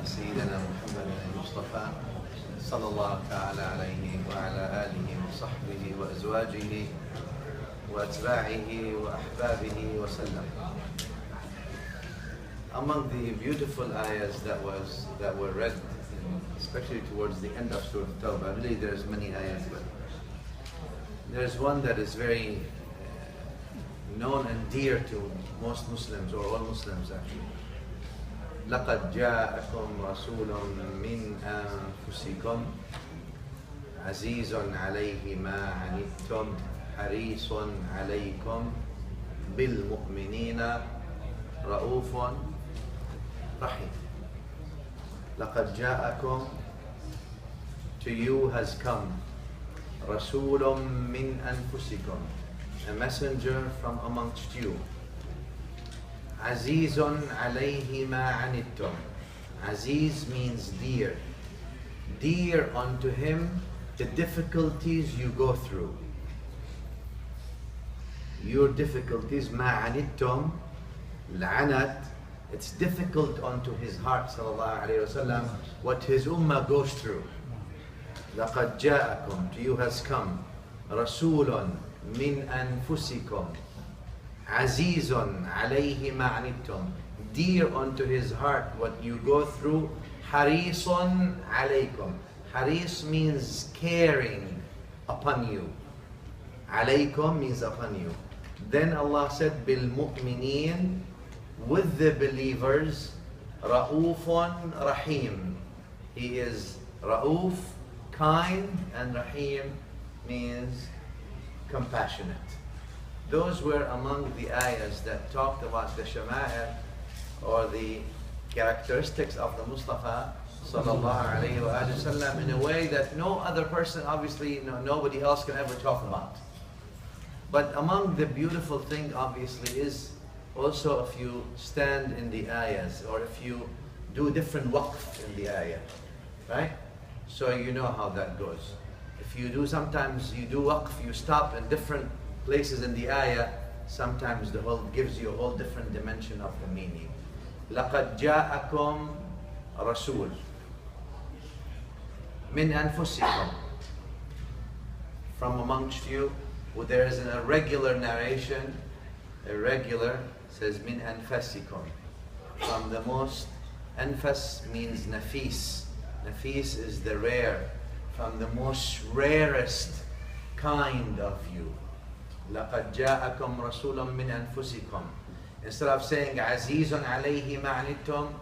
سيدنا محمد المصطفى صلى الله تعالى عليه وعلى آله وصحبه وأزواجه وأتباعه وأحبابه وسلم. Among the beautiful ayahs that were read, especially towards the end of Surah Tawbah, I believe there's many ayahs, but there's one that is very known and dear to most Muslims, or all Muslims actually. لَقَدْ جَاءَكُمْ رَسُولٌ مِّنْ أَنفُسِكُمْ عَزِيزٌ عَلَيْهِ مَا عَنِتُّمْ حَرِيصٌ عَلَيْكُمْ بِالْمُؤْمِنِينَ رَءُوفٌ رَحِيمٌ. لَقَدْ جَاءَكُمْ, to you has come, رَسُولٌ مِّنْ أَنفُسِكُمْ, a messenger from amongst you. Azizun alayhi ma anittum. Aziz means dear. Dear unto him the difficulties you go through. Your difficulties, ma anittum, l'anat, it's difficult unto his heart, sallallahu alayhi wasallam, what his ummah goes through. لَقَدْ جَاءَكُمْ, to you has come, رَسُولٌ مِّنْ أَنفُسِكُمْ Azizun alayhi ma'anittum, dear unto his heart what you go through. Harisun alaykum. Haris means caring upon you. Alaykum means upon you. Then Allah said, bil mu'mineen, with the believers, Ra'ufun Rahim. He is Ra'uf, kind, and Rahim means compassionate. Those were among the ayahs that talked about the shama'ir, or the characteristics of the Mustafa sallallahu alayhi wa sallam, in a way that no other person, obviously nobody else can ever talk about. But among the beautiful thing obviously is also if you stand in the ayahs, or if you do different waqf in the ayah, right? So you know how that goes. If you do, sometimes you do waqf, you stop in different places in the ayah, sometimes the whole gives you a whole different dimension of the meaning. لَقَدْ جَاءَكُمْ رَسُولٌ مِّنْ أَنفُسِكُمْ, from amongst you. Well, there is an irregular narration, irregular, says مِّنْ أَنفَسِكُمْ, from the most. Anfas means nafis. Nafis is the rare, from the most rarest kind of you. لَقَدْ جَاءَكُمْ رَسُولٌ مِّنْ أَنفُسِكُمْ. Instead of saying عَزِيزٌ عَلَيْهِ مَا عَنِتُّمْ,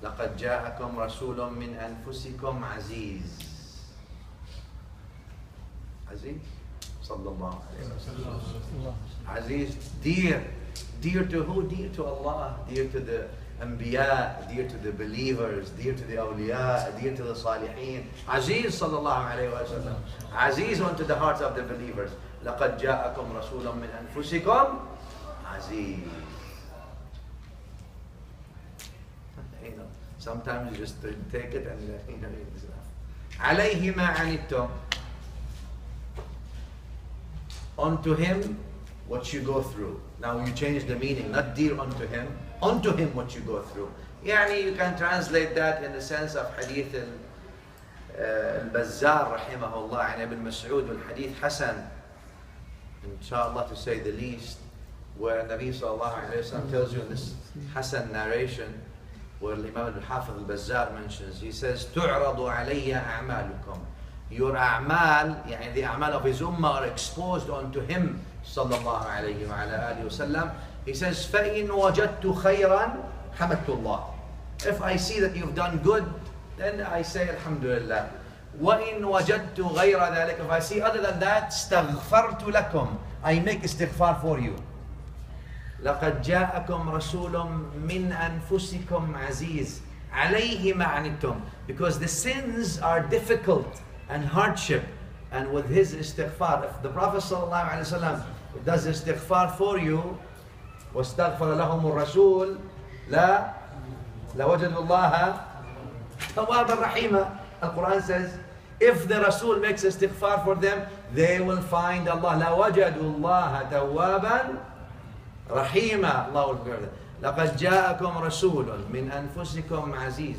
لَقَدْ جَاءَكُمْ رَسُولٌ مِّنْ أَنفُسِكُمْ عَزِيز. Aziz, sallallahu alayhi wa sallam. Aziz, dear. Dear to who? Dear to Allah, dear to the Anbiya, dear to the believers, dear to the awliya, dear to the salihin. Aziz, sallallahu alayhi wa sallam. Aziz unto the hearts of the believers. لَقَدْ جَاءَكُمْ رَسُولٌ مِّنْ أَنفُسِكُمْ عَزِيز. Sometimes you just take it and it's enough. عَلَيْهِ مَا عَنِتُّمْ, unto him what you go through. Now you change the meaning, not dear unto him what you go through. Yani you can translate that in the sense of hadith al-Bazzar rahimahullah and Ibn Mas'ud, al-Hadith Hasan, inshallah to say the least, where Nabi sallallahu alayhi wa sallam tells you in this Hasan narration, where Imam al-Hafiz al-Bazzar mentions, he says, تُعْرَضُ عَلَيَّ أَعْمَالُكُمْ, your a'mal, yani the a'mal of his ummah, are exposed unto him sallallahu alayhi wa alihi wa sallam. He says, فَإِنْ وَجَدْتُ خَيْرًا حَمَدْتُ اللَّهِ. If I see that you've done good, then I say Alhamdulillah. وَإِنْ وَجَدْتُ غَيْرَ ذَلِكَ, if I see other than that, اسْتَغْفَرْتُ لَكُمْ, I make istighfar for you. لَقَدْ جَاءَكُمْ رَسُولٌ مِّنْ أَنفُسِكُمْ عَزِيزٌ عَلَيْهِ مَا عَنِتُّمْ, because the sins are difficult and hardship, and with his istighfar, if the Prophet sallallahu alaihi wasallam does istighfar for you, وَاسْتَغْفَرَ لَهُمُ الرَّسُولُ لَوَجَدُوا اللَّهَ تَوَّابًا رَحِيمًا. Al-Quran says, if the Rasul makes istighfar for them, they will find Allah. لَوَجَدُوا اللَّهَ تَوَّابًا رَحِيمًا. Allah will forgive them. لَقَدْ جَاءَكُمْ رَسُولٌ مِّنْ أَنفُسِكُمْ عَزِيزٌ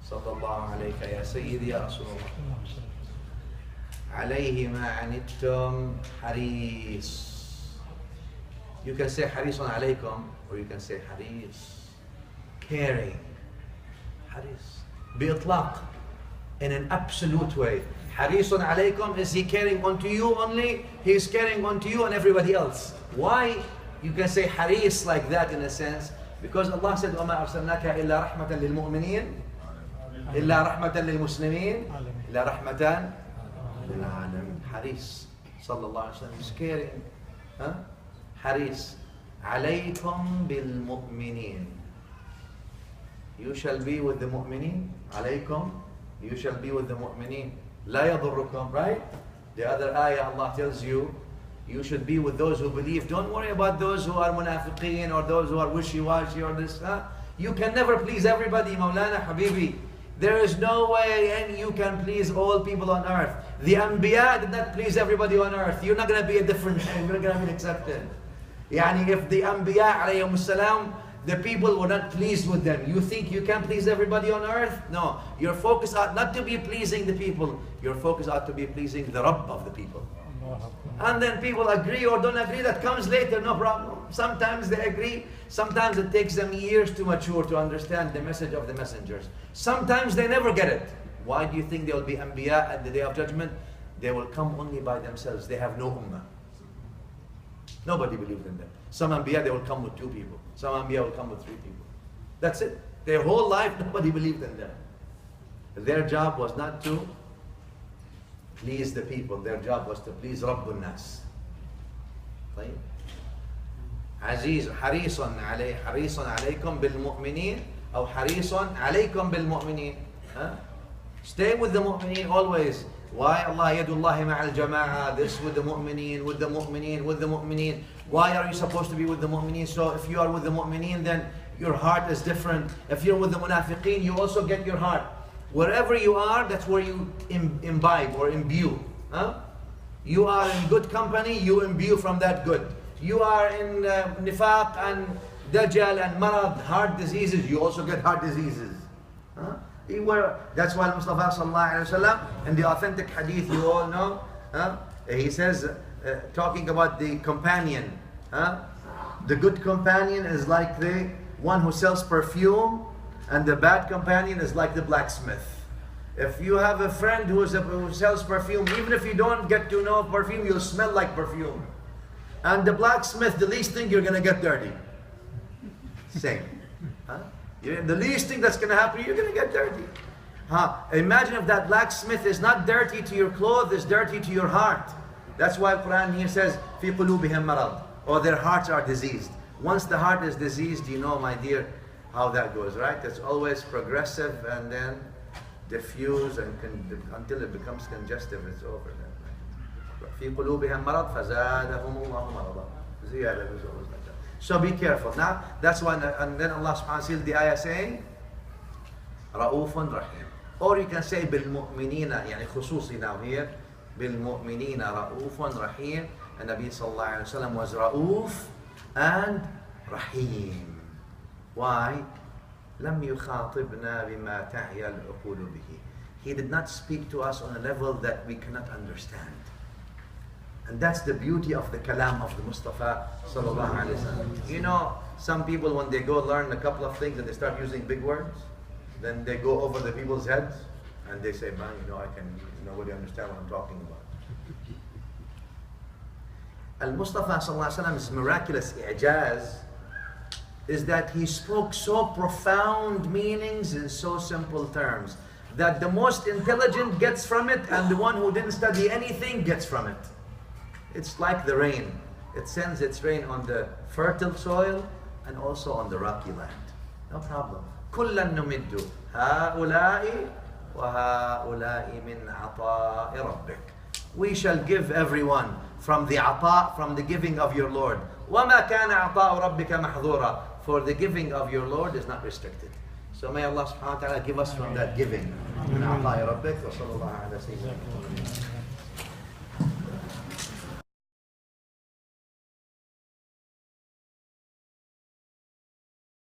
sallallahu alayka ya sayyidi ya Rasulullah. عليه ما عنتم حريص. You can say حريص عليكم or you can say حريص. Caring. حريص. بإطلاق. In an absolute way. حريص عليكم, is he caring unto you only? He is caring unto you and everybody else. Why? You can say حريص like that in a sense. Because Allah said وما أرسلناك إلا رحمة للمؤمنين إلا رحمة للمسلمين إلا رحمة للعالم. حريص صلى الله عليه وسلم is caring. حريص عليكم بالمؤمنين. You shall be with the mu'mineen. عليكم. You shall be with the mu'mineen. لا يضركم, right? The other ayah Allah tells you, you should be with those who believe. Don't worry about those who are munafiqeen or those who are wishy-washy or this. You can never please everybody, Mawlana Habibi. There is no way and you can please all people on earth. The Anbiya did not please everybody on earth. You're not going to be a different, you're not going to be accepted. Yani if the Anbiya alayhimus salam, the people were not pleased with them, you think you can please everybody on earth? No. Your focus ought not to be pleasing the people. Your focus ought to be pleasing the Rabb of the people. And then people agree or don't agree, that comes later, no problem. Sometimes they agree, sometimes it takes them years to mature to understand the message of the messengers. Sometimes they never get it. Why do you think there will be Anbiya at the Day of Judgment? They will come only by themselves. They have no ummah. Nobody believes in them. Some Anbiya, they will come with 2 people. Some Anbiya will come with 3 people. That's it. Their whole life, nobody believed in them. Their job was not to please the people. Their job was to please Rabbun Nas. طيب. عزيز حريص علي حريص عليكم بالمؤمنين أو حريص عليكم بالمؤمنين. Stay with the mu'mineen always. Why Allah yadullahi ma'al jama'ah? This with the mu'mineen, with the mu'mineen, with the mu'mineen. Why are you supposed to be with the mu'mineen? So if you are with the mu'mineen, then your heart is different. If you're with the munafiqeen, you also get your heart. Wherever you are, that's where you imbibe or imbue. You are in good company, you imbue from that good. You are in nifaq and dajjal and marad, heart diseases, you also get heart diseases. That's why Mustafa sallallahu alaihi wasallam, in the authentic hadith you all know, he says, talking about the companion, the good companion is like the one who sells perfume, and the bad companion is like the blacksmith. If you have a friend who sells perfume, even if you don't get to know perfume, you'll smell like perfume. And the blacksmith, the least thing you're going to get dirty. Same. The least thing that's going to happen, you're going to get dirty. Imagine if that blacksmith is not dirty to your clothes, it's dirty to your heart. That's why Quran here says, فِي قُلُوبِهِمْ مَرَضٍ, or their hearts are diseased. Once the heart is diseased, you know, my dear, how that goes, right? It's always progressive and then diffuse and until it becomes congestive, it's over then. فِي قُلُوبِهِمْ مَرَضٍ فَزَادَهُمُ اللَّهُ مَرَضًا. Ziyada is always like that. So be careful. Now, that's why, and then Allah subhanahu wa ta'ala sealed the ayah saying, رَؤُوفٌ رَحِيمٌ. Or you can say, بِالْمُؤْمِنِينَ, يعني خصوصي now here, بِالْمُؤْمِنِينَ رَؤُوفٌ رَحِيمٌ. And Nabi sallallahu alayhi wa sallam was Ra'uf and Rahim. Why? لَمْ يُخَاطِبْنَا بِمَا تَعْيَ الْعُقُولُ بِهِ. He did not speak to us on a level that we cannot understand. And that's the beauty of the kalam of the Mustafa sallallahu alaihi wasallam. You know, some people when they go learn a couple of things and they start using big words, then they go over the people's heads and they say, man, you know, I can nobody understand what I'm talking about. Al-Mustafa sallallahu alaihi wasallam's miraculous i'jaz is that he spoke so profound meanings in so simple terms that the most intelligent gets from it and the one who didn't study anything gets from it. It's like the rain. It sends its rain on the fertile soil and also on the rocky land. No problem. كُلًّا نُمِدُّ هَؤُلَاءِ وَهَؤُلَاءِ مِنْ عَطَاءِ رَبِّكَ. We shall give everyone from the ata, from the giving of your Lord. وَمَا كَانَ عَطَاءُ رَبِّكَ مَحْظُورًا. For the giving of your Lord is not restricted. So may Allah subhanahu wa ta'ala give us from that giving. مِنْ عَطَاءِ رَبِّكَ وَصَلَّى اللَّهُ عَلَى سَيِّدِنَا